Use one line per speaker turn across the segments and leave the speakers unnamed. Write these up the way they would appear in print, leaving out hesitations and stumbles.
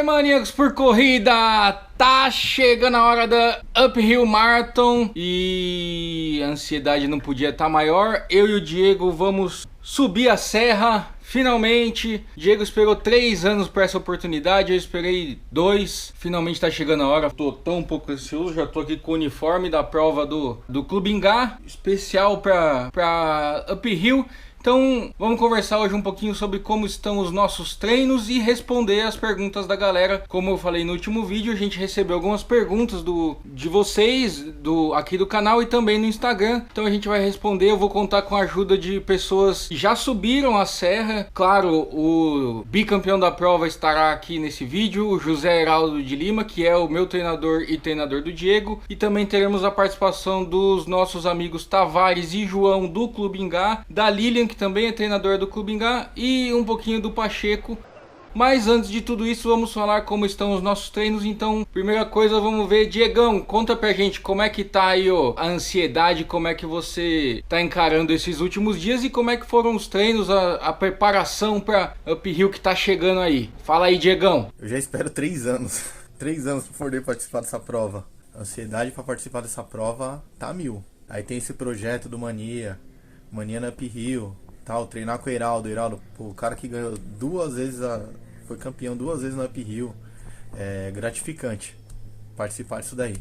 Maníacos por corrida! Tá chegando a hora da Uphill Marathon e a ansiedade não podia estar maior. Eu e o Diego vamos subir a serra, finalmente. Diego esperou 3 anos para essa oportunidade, eu esperei 2. Finalmente tá chegando a hora. Tô tão um pouco ansioso, já tô aqui com o uniforme da prova do Clube Ingá, especial para Uphill. Então vamos conversar hoje um pouquinho sobre como estão os nossos treinos e responder as perguntas da galera. Como eu falei no último vídeo, a gente recebeu algumas perguntas de vocês aqui do canal e também no Instagram. Então a gente vai responder, eu vou contar com a ajuda de pessoas que já subiram a serra. Claro, o bicampeão da prova estará aqui nesse vídeo, o José Heraldo de Lima, que é o meu treinador e treinador do Diego. E também teremos a participação dos nossos amigos Tavares e João do Clube Ingá, da Lilian, que também é treinador do Clube Ingá, e um pouquinho do Pacheco. Mas antes de tudo isso, vamos falar como estão os nossos treinos. Então, primeira coisa, vamos ver. Diegão, conta pra gente como é que tá aí a ansiedade, como é que você tá encarando esses últimos dias e como é que foram os treinos, a preparação pra Uphill que tá chegando aí. Fala aí, Diegão.
Eu já espero 3 anos. 3 anos pra poder participar dessa prova. A ansiedade pra participar dessa prova tá 1000. Aí tem esse projeto do Mania na Uphill, tal, treinar com o Heraldo, pô, o cara que ganhou 2 vezes, foi campeão 2 vezes na Uphill, é gratificante participar disso daí.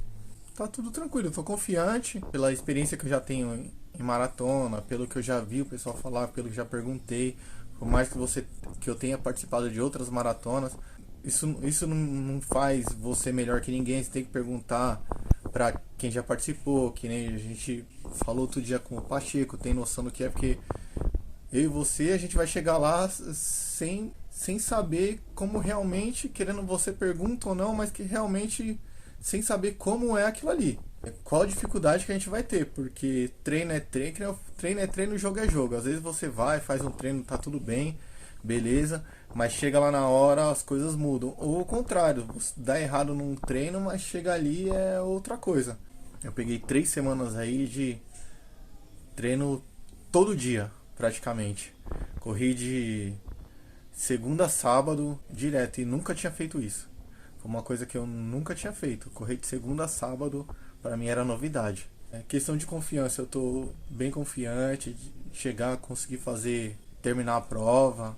Tá tudo tranquilo, eu tô confiante pela experiência que eu já tenho em maratona, pelo que eu já vi o pessoal falar, pelo que já perguntei, por mais que eu tenha participado de outras maratonas, isso não faz você melhor que ninguém. Você tem que perguntar pra quem já participou, que nem a gente falou outro dia com o Pacheco, tem noção do que é, porque eu e você, a gente vai chegar lá sem saber como realmente, querendo você pergunta ou não, mas que realmente sem saber como é aquilo ali. Qual a dificuldade que a gente vai ter, porque treino é treino, jogo é jogo. Às vezes você vai, faz um treino, tá tudo bem, beleza, mas chega lá na hora, as coisas mudam. Ou o contrário, dá errado num treino, mas chega ali é outra coisa. Eu peguei 3 semanas aí de treino todo dia, praticamente. Corri de segunda a sábado direto e nunca tinha feito isso. Foi uma coisa que eu nunca tinha feito. Correr de segunda a sábado para mim era novidade. É questão de confiança, eu tô bem confiante de chegar, conseguir terminar a prova.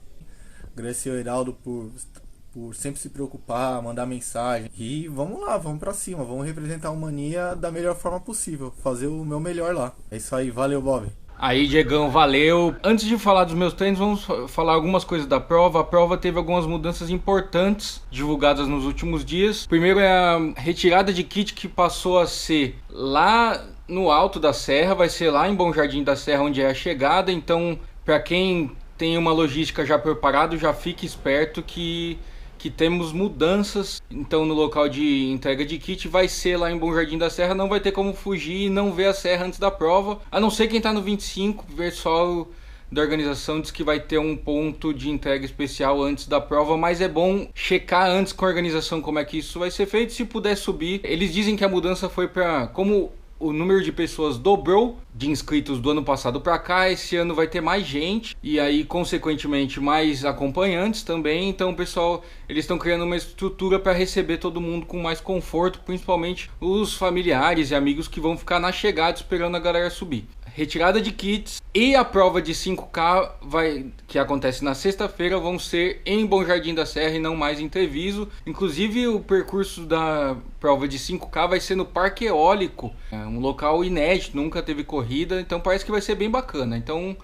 Agradecer ao Heraldo por sempre se preocupar, mandar mensagem. E vamos lá, vamos pra cima, vamos representar o Mania da melhor forma possível, fazer o meu melhor lá. É isso aí, valeu, Bob.
Aí, Diegão, valeu. Antes de falar dos meus treinos, vamos falar algumas coisas da prova. A prova teve algumas mudanças importantes divulgadas nos últimos dias. Primeiro é a retirada de kit, que passou a ser lá no alto da serra, vai ser lá em Bom Jardim da Serra, onde é a chegada. Então, para quem tem uma logística já preparada, já fique esperto que temos mudanças. Então no local de entrega de kit vai ser lá em Bom Jardim da Serra, não vai ter como fugir e não ver a serra antes da prova, a não ser quem está no 25, o pessoal da organização diz que vai ter um ponto de entrega especial antes da prova, mas é bom checar antes com a organização como é que isso vai ser feito, se puder subir. Eles dizem que a mudança foi para, como o número de pessoas dobrou de inscritos do ano passado para cá, esse ano vai ter mais gente e aí consequentemente mais acompanhantes também. Então pessoal, eles estão criando uma estrutura para receber todo mundo com mais conforto, principalmente os familiares e amigos que vão ficar na chegada esperando a galera subir. Retirada de kits e a prova de 5K que acontece na sexta-feira vão ser em Bom Jardim da Serra e não mais em Treviso. Inclusive o percurso da prova de 5K vai ser no Parque Eólico, um local inédito, nunca teve corrida, então parece que vai ser bem bacana. Então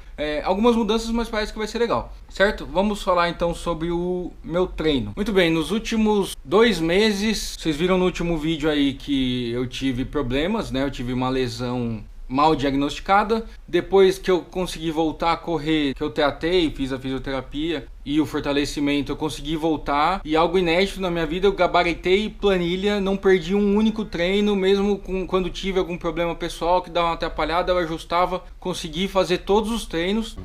algumas mudanças, mas parece que vai ser legal, certo? Vamos falar então sobre o meu treino. Muito bem, nos últimos 2 meses, vocês viram no último vídeo aí que eu tive problemas, né? Eu tive uma lesão mal diagnosticada. Depois que eu consegui voltar a correr, que eu tratei, fiz a fisioterapia e o fortalecimento, eu consegui voltar. E algo inédito na minha vida, eu gabaritei planilha, não perdi um único treino, mesmo quando tive algum problema pessoal que dava uma atrapalhada, eu ajustava, consegui fazer todos os treinos.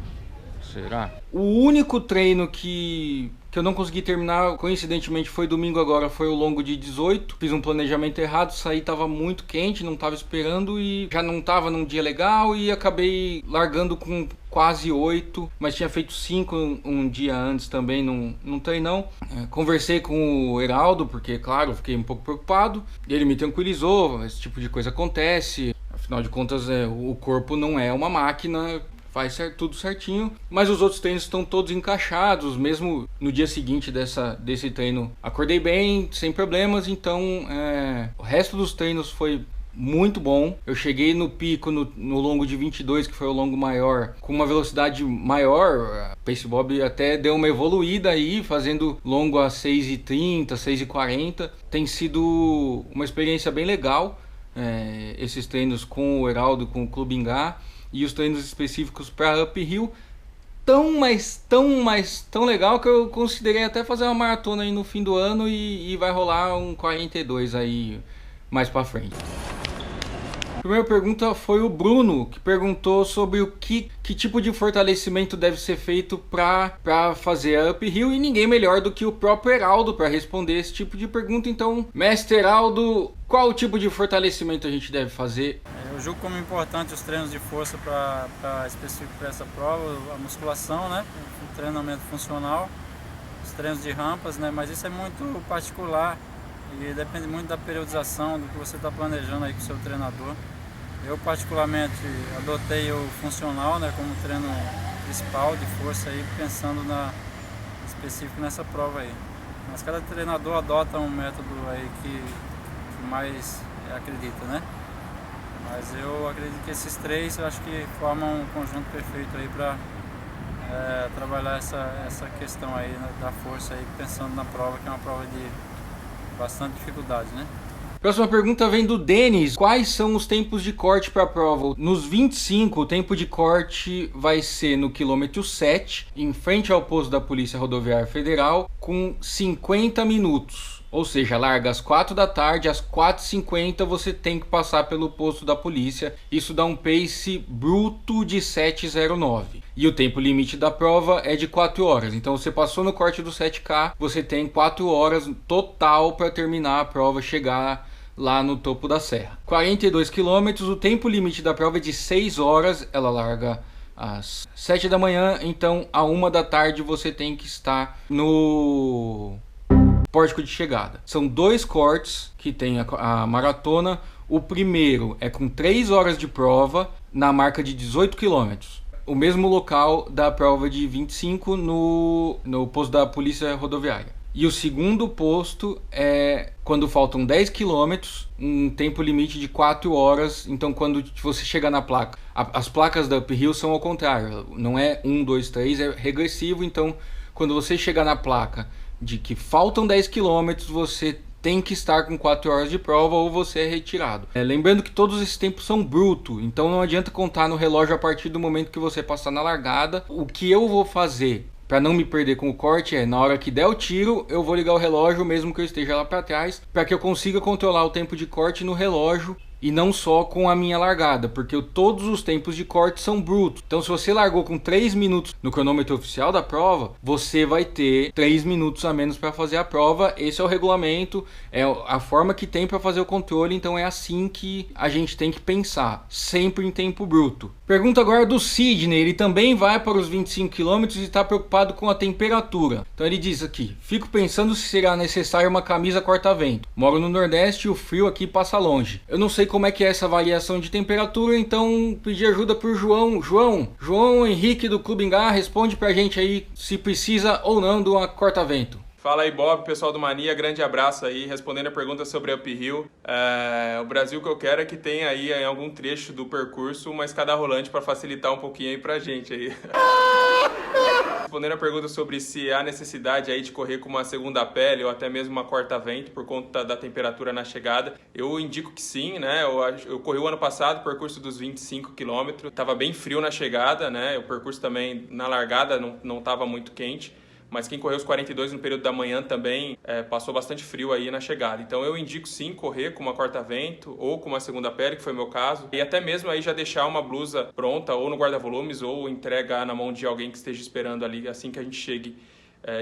Será? O único treino que que eu não consegui terminar, coincidentemente foi domingo agora, foi o longo de 18, fiz um planejamento errado, saí, tava muito quente, não tava esperando e já não tava num dia legal e acabei largando com quase 8, mas tinha feito 5 um dia antes também, num treinão. Conversei com o Heraldo, porque, claro, fiquei um pouco preocupado. Ele me tranquilizou, esse tipo de coisa acontece. Afinal de contas, o corpo não é uma máquina, faz tudo certinho. Mas os outros treinos estão todos encaixados, mesmo no dia seguinte desse treino. Acordei bem, sem problemas, então o resto dos treinos foi muito bom. Eu cheguei no pico no longo de 22, que foi o longo maior, com uma velocidade maior. O Pace Bob até deu uma evoluída aí, fazendo longo a 6,30, 6,40. Tem sido uma experiência bem legal, esses treinos com o Heraldo, com o Clube Ingá, e os treinos específicos para uphill. Tão legal que eu considerei até fazer uma maratona aí no fim do ano e vai rolar um 42 aí mais para frente. A primeira pergunta foi o Bruno, que perguntou sobre que tipo de fortalecimento deve ser feito para fazer a uphill, e ninguém melhor do que o próprio Heraldo para responder esse tipo de pergunta. Então, mestre Heraldo, qual o tipo de fortalecimento a gente deve fazer?
Eu julgo como importante os treinos de força específico para essa prova, a musculação, né? O treinamento funcional, os treinos de rampas, né? Mas isso é muito particular e depende muito da periodização, do que você está planejando aí com o seu treinador. Eu particularmente adotei o funcional, né, como treino principal de força aí, pensando específico nessa prova aí. Mas cada treinador adota um método aí que mais acredita, né? Mas eu acredito que esses três, eu acho que formam um conjunto perfeito aí para trabalhar essa questão aí, né, da força aí, pensando na prova, que é uma prova de bastante dificuldade, né?
Próxima pergunta vem do Denis. Quais são os tempos de corte para a prova? Nos 25, o tempo de corte vai ser no quilômetro 7, em frente ao posto da Polícia Rodoviária Federal, com 50 minutos. Ou seja, larga às 4 da tarde, às 4h50 você tem que passar pelo posto da polícia. Isso dá um pace bruto de 7,09. E o tempo limite da prova é de 4 horas. Então você passou no corte do 7K, você tem 4 horas total para terminar a prova, chegar lá no topo da serra. 42 quilômetros, o tempo limite da prova é de 6 horas, ela larga às 7 da manhã, então à 1 da tarde você tem que estar no pórtico de chegada. São 2 cortes que tem a maratona. O primeiro é com 3 horas de prova na marca de 18 quilômetros. O mesmo local da prova de 25 no posto da Polícia Rodoviária. E o segundo posto é quando faltam 10 quilômetros, um tempo limite de 4 horas. Então quando você chegar na placa, as placas da uphill são ao contrário, não é 1, 2, 3, é regressivo. Então quando você chegar na placa de que faltam 10 quilômetros, você tem que estar com 4 horas de prova ou você é retirado. Lembrando que todos esses tempos são brutos, então não adianta contar no relógio a partir do momento que você passar na largada. O que eu vou fazer para não me perder com o corte na hora que der o tiro, eu vou ligar o relógio mesmo que eu esteja lá para trás, para que eu consiga controlar o tempo de corte no relógio e não só com a minha largada, porque todos os tempos de corte são brutos. Então se você largou com 3 minutos no cronômetro oficial da prova, você vai ter 3 minutos a menos para fazer a prova. Esse é o regulamento, é a forma que tem para fazer o controle, então é assim que a gente tem que pensar, sempre em tempo bruto. Pergunta agora do Sidney, ele também vai para os 25 km e está preocupado com a temperatura. Então ele diz aqui: fico pensando se será necessário uma camisa corta-vento. Moro no Nordeste e o frio aqui passa longe. Eu não sei como é que é essa variação de temperatura, então pedi ajuda por João Henrique do Clube Ingá, responde pra gente aí se precisa ou não de uma corta-vento.
Fala aí, Bob, pessoal do Mania, grande abraço aí, respondendo a pergunta sobre uphill. O Brasil que eu quero é que tenha aí em algum trecho do percurso uma escada rolante para facilitar um pouquinho aí pra gente aí. Respondendo a pergunta sobre se há necessidade aí de correr com uma segunda pele ou até mesmo uma corta-vento por conta da temperatura na chegada, eu indico que sim, né? Eu corri o ano passado o percurso dos 25 km, estava bem frio na chegada, né? O percurso também na largada não estava muito quente. Mas quem correu os 42 no período da manhã também passou bastante frio aí na chegada. Então eu indico sim correr com uma corta-vento ou com uma segunda pele, que foi o meu caso. E até mesmo aí já deixar uma blusa pronta ou no guarda-volumes ou entregar na mão de alguém que esteja esperando ali assim que a gente chegue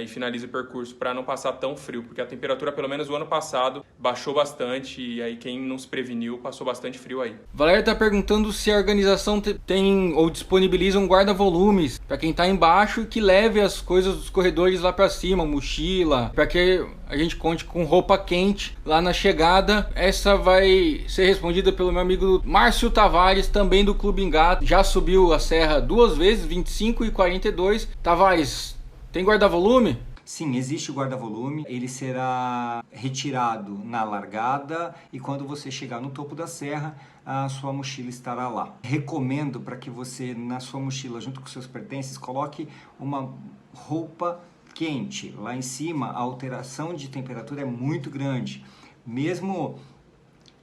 e finalize o percurso para não passar tão frio, porque a temperatura, pelo menos o ano passado, baixou bastante e aí quem não se preveniu passou bastante frio aí.
Valéria tá perguntando se a organização tem ou disponibiliza um guarda-volumes para quem tá embaixo e que leve as coisas dos corredores lá para cima, mochila, para que a gente conte com roupa quente lá na chegada. Essa vai ser respondida pelo meu amigo Márcio Tavares, também do Clube Engá. Já subiu a serra 2 vezes, 25 e 42. Tavares, tem guarda-volume?
Sim, existe o guarda-volume, ele será retirado na largada e quando você chegar no topo da serra, a sua mochila estará lá. Recomendo para que você, na sua mochila, junto com seus pertences, coloque uma roupa quente. Lá em cima, a alteração de temperatura é muito grande. Mesmo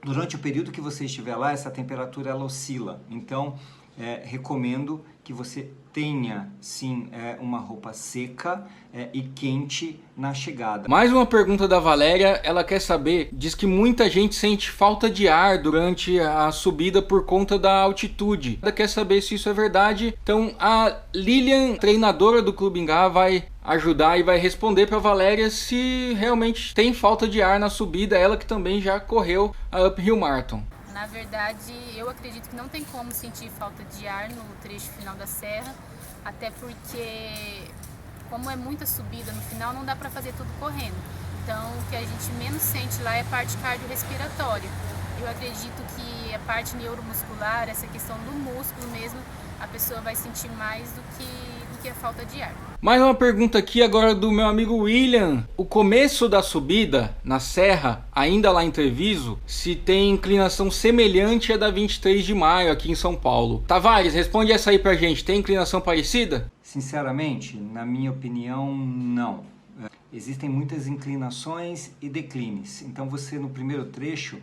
durante o período que você estiver lá, essa temperatura ela oscila. Então, recomendo que você tenha sim uma roupa seca e quente na chegada.
Mais uma pergunta da Valéria, ela quer saber, diz que muita gente sente falta de ar durante a subida por conta da altitude. Ela quer saber se isso é verdade, então a Lilian, treinadora do Clube Engá, vai ajudar e vai responder para Valéria se realmente tem falta de ar na subida, ela que também já correu a Uphill Marathon.
Na verdade, eu acredito que não tem como sentir falta de ar no trecho final da serra, até porque, como é muita subida no final, não dá para fazer tudo correndo. Então, o que a gente menos sente lá é a parte cardiorrespiratória. Eu acredito que a parte neuromuscular, essa questão do músculo mesmo, a pessoa vai sentir mais do que a falta de ar.
Mais uma pergunta aqui agora do meu amigo William. O começo da subida na serra, ainda lá em Treviso, se tem inclinação semelhante à da 23 de maio aqui em São Paulo. Tavares, responde essa aí pra gente. Tem inclinação parecida?
Sinceramente, na minha opinião, não. Existem muitas inclinações e declines. Então você, no primeiro trecho,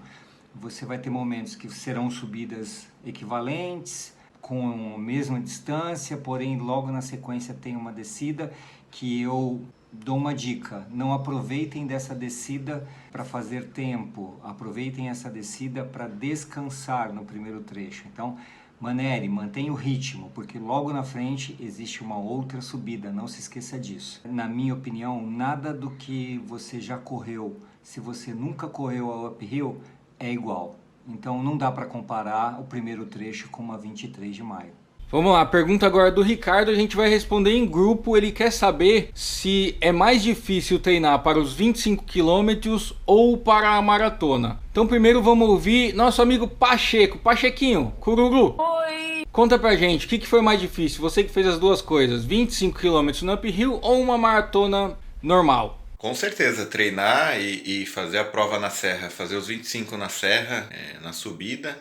você vai ter momentos que serão subidas equivalentes, com a mesma distância, porém logo na sequência tem uma descida que eu dou uma dica: não aproveitem dessa descida para fazer tempo, aproveitem essa descida para descansar no primeiro trecho. Então, mantenha o ritmo, porque logo na frente existe uma outra subida, não se esqueça disso. Na minha opinião, nada do que você já correu, se você nunca correu a uphill, é igual. Então não dá para comparar o primeiro trecho com uma 23 de maio.
Vamos lá, pergunta agora do Ricardo, a gente vai responder em grupo. Ele quer saber se é mais difícil treinar para os 25 km ou para a maratona. Então primeiro vamos ouvir nosso amigo Pacheco. Pachequinho, Cururu.
Oi!
Conta pra gente, o que foi mais difícil? Você que fez as duas coisas, 25 km no uphill ou uma maratona normal?
Com certeza, treinar e fazer a prova na serra, fazer os 25 na serra, na subida,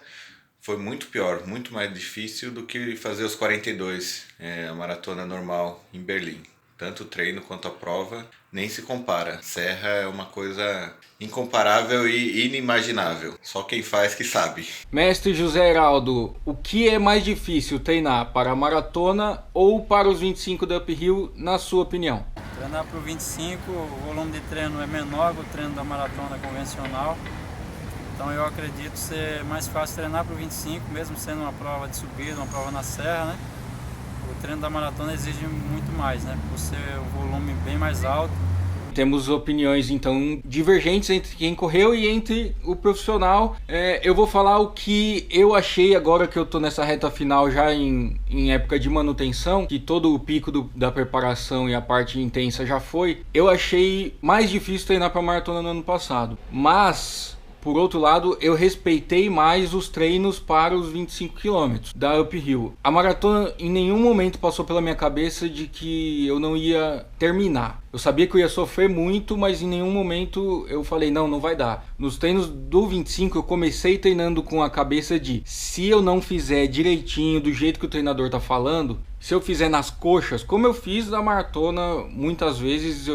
foi muito pior, muito mais difícil do que fazer os 42, a maratona normal em Berlim. Tanto o treino quanto a prova nem se compara. Serra é uma coisa incomparável e inimaginável. Só quem faz que sabe.
Mestre José Heraldo, o que é mais difícil, treinar para a maratona ou para os 25 da uphill, na sua opinião?
Treinar para o 25, o volume de treino é menor que o treino da maratona convencional. Então eu acredito ser mais fácil treinar para o 25, mesmo sendo uma prova de subida, uma prova na serra, né? O treino da maratona exige muito mais, né? Por ser o volume bem mais alto.
Temos opiniões então divergentes entre quem correu e entre o profissional. Eu vou falar o que eu achei agora que eu tô nessa reta final já em época de manutenção, que todo o pico da preparação e a parte intensa já foi. Eu achei mais difícil treinar para maratona no ano passado, mas por outro lado, eu respeitei mais os treinos para os 25 km da uphill. A maratona em nenhum momento passou pela minha cabeça de que eu não ia terminar. Eu sabia que eu ia sofrer muito, mas em nenhum momento eu falei, não vai dar. Nos treinos do 25 eu comecei treinando com a cabeça de, se eu não fizer direitinho, do jeito que o treinador tá falando, se eu fizer nas coxas, como eu fiz na maratona muitas vezes,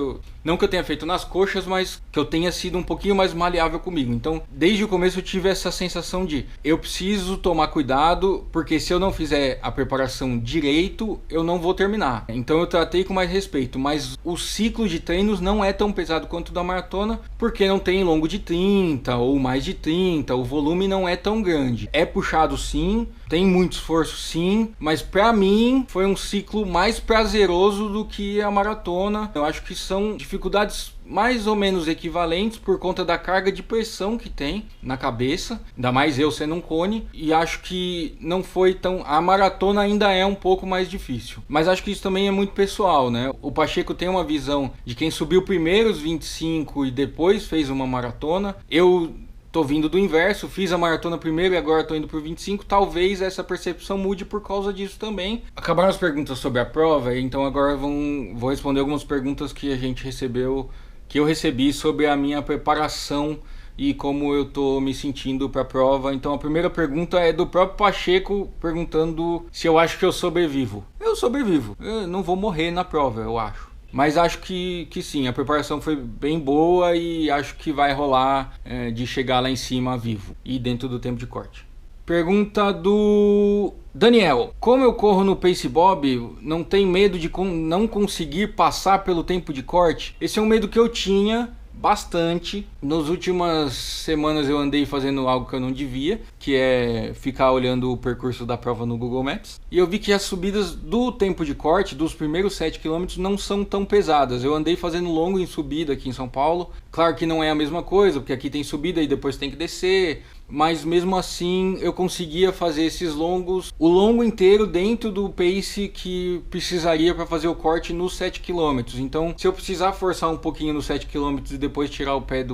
não que eu tenha feito nas coxas, mas que eu tenha sido um pouquinho mais maleável comigo. Então, desde o começo eu tive essa sensação de, eu preciso tomar cuidado, porque se eu não fizer a preparação direito, eu não vou terminar. Então eu tratei com mais respeito, mas o ciclo de treinos não é tão pesado quanto o da maratona, porque não tem longo de 30 ou mais de 30, o volume não é tão grande. É puxado sim, tem muito esforço sim, mas pra mim foi foi um ciclo mais prazeroso do que a maratona. Eu acho que são dificuldades mais ou menos equivalentes por conta da carga de pressão que tem na cabeça, ainda mais eu sendo um cone, e acho que não foi tão... A maratona ainda é um pouco mais difícil, mas acho que isso também é muito pessoal, né? O Pacheco tem uma visão de quem subiu primeiro os 25 e depois fez uma maratona. Eu tô vindo do inverso, fiz a maratona primeiro e agora tô indo por 25. Talvez essa percepção mude por causa disso também. Acabaram as perguntas sobre a prova, então agora vou responder algumas perguntas que a gente recebeu, que eu recebi sobre a minha preparação e como eu tô me sentindo para a prova. Então a primeira pergunta é do próprio Pacheco, perguntando se eu acho que eu sobrevivo. Eu sobrevivo, eu não vou morrer na prova, eu acho. Mas acho que sim, a preparação foi bem boa e acho que vai rolar de chegar lá em cima vivo e dentro do tempo de corte. Pergunta do Daniel: como eu corro no Pace Bob, não tem medo de não conseguir passar pelo tempo de corte? Esse é um medo que eu tinha bastante. Nas últimas semanas eu andei fazendo algo que eu não devia, que é ficar olhando o percurso da prova no Google Maps, e eu vi que as subidas do tempo de corte dos primeiros 7 km não são tão pesadas. Eu andei fazendo longo em subida aqui em São Paulo, claro que não é a mesma coisa, porque aqui tem subida e depois tem que descer, mas mesmo assim eu conseguia fazer esses longos, o longo inteiro dentro do pace que precisaria para fazer o corte nos 7 km. Então, se eu precisar forçar um pouquinho nos 7 km e depois tirar o pé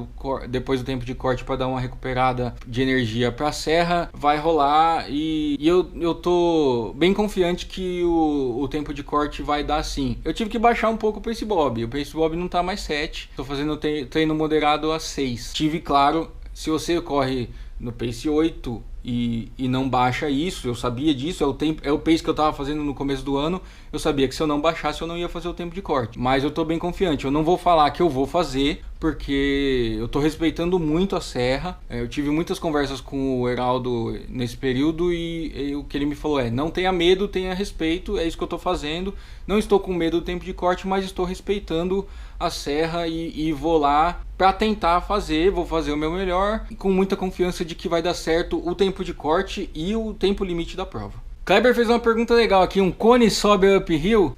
depois do tempo de corte para dar uma recuperada de energia para a serra, vai rolar, e eu tô bem confiante que o tempo de corte vai dar sim. Eu tive que baixar um pouco o Pace Bob. O Pace Bob não tá mais 7, tô fazendo treino moderado a 6. Tive, claro, se você corre no Pace 8 e não baixa isso, eu sabia disso, é o pace que eu estava fazendo no começo do ano, eu sabia que se eu não baixasse eu não ia fazer o tempo de corte, mas eu estou bem confiante. Eu não vou falar que eu vou fazer, porque eu estou respeitando muito a serra. Eu tive muitas conversas com o Heraldo nesse período e o que ele me falou é: não tenha medo, tenha respeito, é isso que eu estou fazendo, não estou com medo do tempo de corte, mas estou respeitando a serra e vou lá para tentar fazer, vou fazer o meu melhor, com muita confiança de que vai dar certo o tempo de corte e o tempo limite da prova. Kleber fez uma pergunta legal aqui: um cone sobe uphill?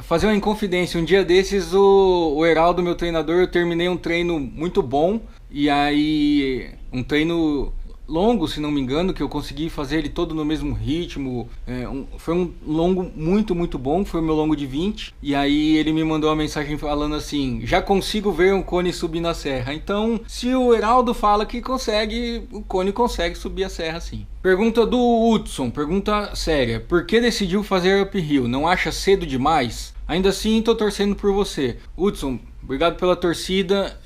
Fazer uma inconfidência, um dia desses o Heraldo, meu treinador, eu terminei um treino muito bom, e aí um treino longo, se não me engano, que eu consegui fazer ele todo no mesmo ritmo. Foi um longo muito, muito bom, foi o meu longo de 20. E aí ele me mandou uma mensagem falando assim: já consigo ver um cone subir na serra. Então, se o Heraldo fala que consegue, o cone consegue subir a serra sim. Pergunta do Hudson, pergunta séria: por que decidiu fazer uphill? Não acha cedo demais? Ainda assim, tô torcendo por você. Hudson, obrigado pela torcida.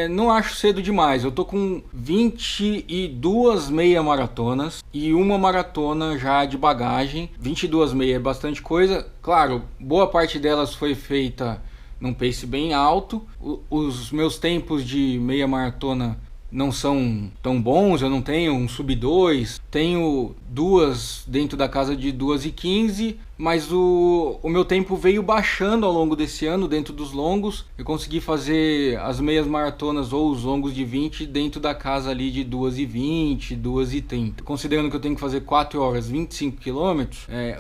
Não acho cedo demais. Eu tô com 22 meia maratonas e uma maratona já de bagagem. 22 meia é bastante coisa. Claro, boa parte delas foi feita num pace bem alto. Os meus tempos de meia maratona não são tão bons, eu não tenho um sub 2, tenho duas dentro da casa de 2:15, mas o meu tempo veio baixando ao longo desse ano dentro dos longos. Eu consegui fazer as meias maratonas ou os longos de 20 dentro da casa ali de 2:20, 2:30. Considerando que eu tenho que fazer 4 horas, 25 km,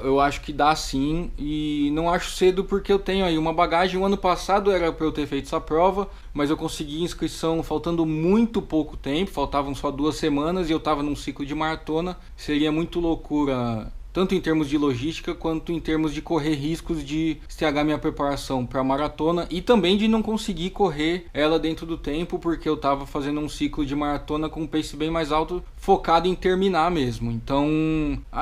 eu acho que dá sim, e não acho cedo porque eu tenho aí uma bagagem. O ano passado era para eu ter feito essa prova, mas eu consegui inscrição faltando muito pouco tempo, faltavam só 2 semanas e eu estava num ciclo de maratona. Seria muito loucura, tanto em termos de logística quanto em termos de correr riscos de estragar minha preparação para a maratona e também de não conseguir correr ela dentro do tempo, porque eu estava fazendo um ciclo de maratona com um pace bem mais alto, focado em terminar mesmo. Então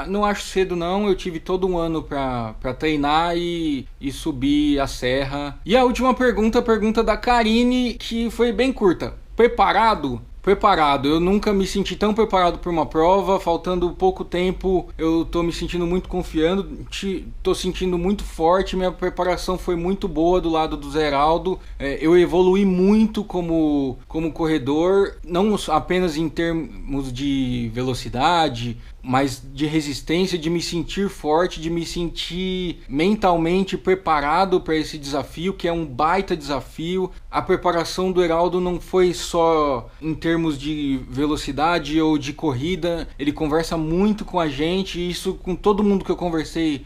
não acho cedo não, eu tive todo um ano para treinar e subir a serra. E a última pergunta, a pergunta da Karine, que foi bem curta: preparado? Preparado, eu nunca me senti tão preparado para uma prova. Faltando pouco tempo, eu tô me sentindo muito confiante, tô sentindo muito forte. Minha preparação foi muito boa do lado do Zeraldo. Eu evolui muito como corredor, não apenas em termos de velocidade, mas de resistência, de me sentir forte, de me sentir mentalmente preparado para esse desafio, que é um baita desafio. A preparação do Heraldo não foi só em termos de velocidade ou de corrida, ele conversa muito com a gente, e isso com todo mundo que eu conversei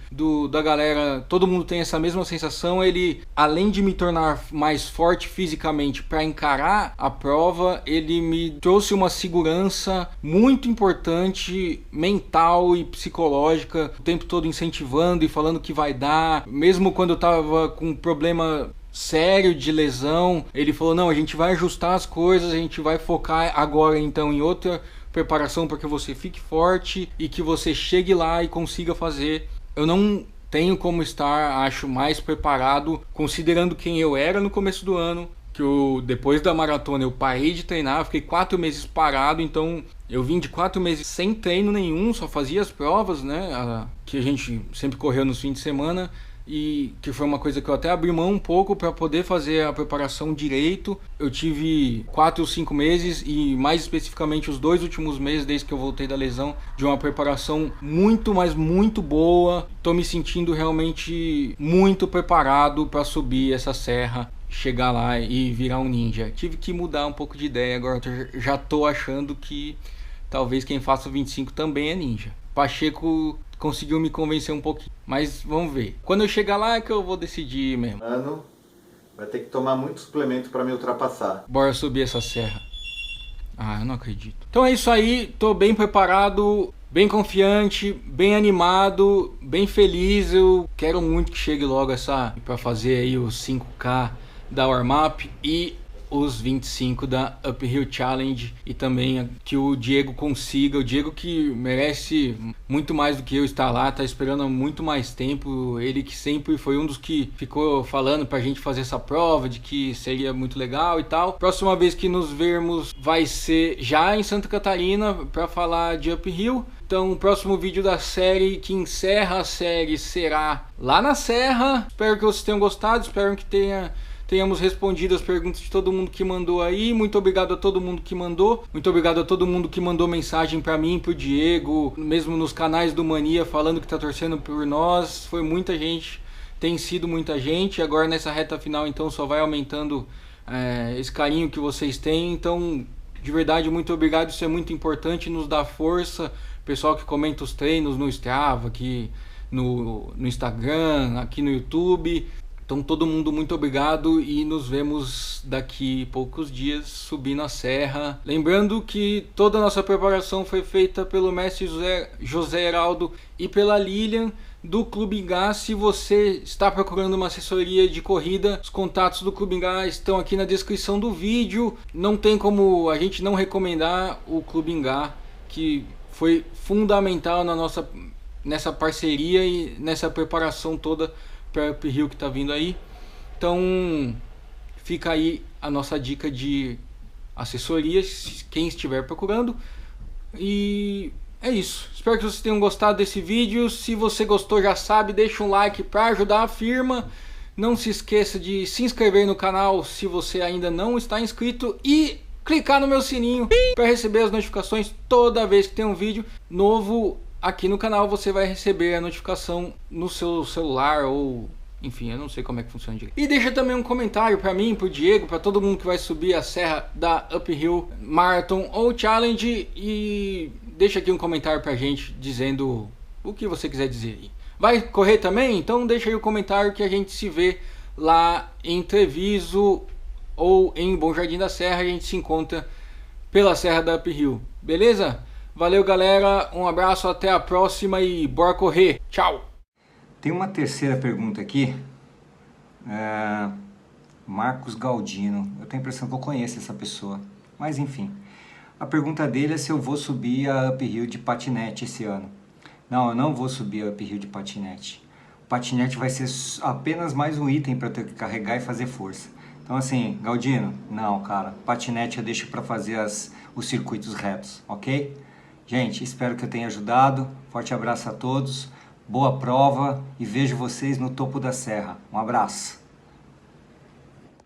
da galera, todo mundo tem essa mesma sensação. Ele, além de me tornar mais forte fisicamente para encarar a prova, ele me trouxe uma segurança muito importante, mental e psicológica, o tempo todo incentivando e falando que vai dar, mesmo quando eu tava com um problema sério de lesão, ele falou: não, a gente vai ajustar as coisas, a gente vai focar agora então em outra preparação para que você fique forte e que você chegue lá e consiga fazer. Eu não tenho como estar, acho, mais preparado, considerando quem eu era no começo do ano, que depois da maratona eu parei de treinar, fiquei 4 meses parado, então eu vim de 4 meses sem treino nenhum, só fazia as provas, né, que a gente sempre correu nos fins de semana, e que foi uma coisa que eu até abri mão um pouco para poder fazer a preparação direito. Eu tive 4 ou 5 meses, e mais especificamente os 2 últimos meses, desde que eu voltei da lesão, de uma preparação muito, mas muito boa. Tô me sentindo realmente muito preparado para subir essa serra, chegar lá e virar um ninja. Tive que mudar um pouco de ideia, agora eu já tô achando que talvez quem faça o 25 também é ninja. Pacheco conseguiu me convencer um pouquinho, mas vamos ver. Quando eu chegar lá é que eu vou decidir mesmo.
Mano, vai ter que tomar muito suplemento para me ultrapassar.
Bora subir essa serra. Ah, eu não acredito. Então é isso aí, tô bem preparado, bem confiante, bem animado, bem feliz. Eu quero muito que chegue logo para fazer aí os 5K da warm-up e os 25 da Uphill Challenge, e também que o Diego consiga, o Diego que merece muito mais do que eu estar lá, tá esperando há muito mais tempo, ele que sempre foi um dos que ficou falando pra gente fazer essa prova, de que seria muito legal e tal. Próxima vez que nos vermos vai ser já em Santa Catarina para falar de Uphill. Então o próximo vídeo da série, que encerra a série, será lá na serra. Espero que vocês tenham gostado, espero que tenhamos respondido as perguntas de todo mundo que mandou aí. Muito obrigado a todo mundo que mandou. Muito obrigado a todo mundo que mandou mensagem pra mim, pro Diego, mesmo nos canais do Mania, falando que tá torcendo por nós. Foi muita gente, tem sido muita gente. Agora nessa reta final então só vai aumentando esse carinho que vocês têm. Então, de verdade, muito obrigado. Isso é muito importante, nos dá força. Pessoal que comenta os treinos no Strava, aqui no Instagram, aqui no YouTube. Então todo mundo, muito obrigado, e nos vemos daqui poucos dias subindo a serra. Lembrando que toda a nossa preparação foi feita pelo mestre José Heraldo e pela Lilian do Clube Ingá. Se você está procurando uma assessoria de corrida, os contatos do Clube Ingá estão aqui na descrição do vídeo. Não tem como a gente não recomendar o Clube Ingá, que foi fundamental nessa parceria e nessa preparação toda para o Uphill que está vindo aí. Então fica aí a nossa dica de assessoria, quem estiver procurando. E é isso, espero que vocês tenham gostado desse vídeo. Se você gostou, já sabe, deixa um like para ajudar a firma. Não se esqueça de se inscrever no canal se você ainda não está inscrito, e clicar no meu sininho para receber as notificações toda vez que tem um vídeo novo aqui no canal. Você vai receber a notificação no seu celular, ou enfim, eu não sei como é que funciona direito. E deixa também um comentário para mim, pro Diego, para todo mundo que vai subir a serra da Uphill Marathon ou Challenge, e deixa aqui um comentário pra gente dizendo o que você quiser dizer aí. Vai correr também? Então deixa aí o comentário que a gente se vê lá em Treviso ou em Bom Jardim da Serra. A gente se encontra pela serra da Uphill, beleza? Valeu, galera, um abraço, até a próxima e bora correr. Tchau!
Tem uma terceira pergunta aqui, Marcos Galdino. Eu tenho a impressão que eu conheço essa pessoa, mas enfim. A pergunta dele é se eu vou subir a Uphill de patinete esse ano. Não, eu não vou subir a Uphill de patinete. O patinete vai ser apenas mais um item para eu ter que carregar e fazer força. Então assim, Galdino, não, cara, patinete eu deixo para fazer os circuitos retos, ok? Gente, espero que eu tenha ajudado. Forte abraço a todos. Boa prova e vejo vocês no topo da serra. Um abraço.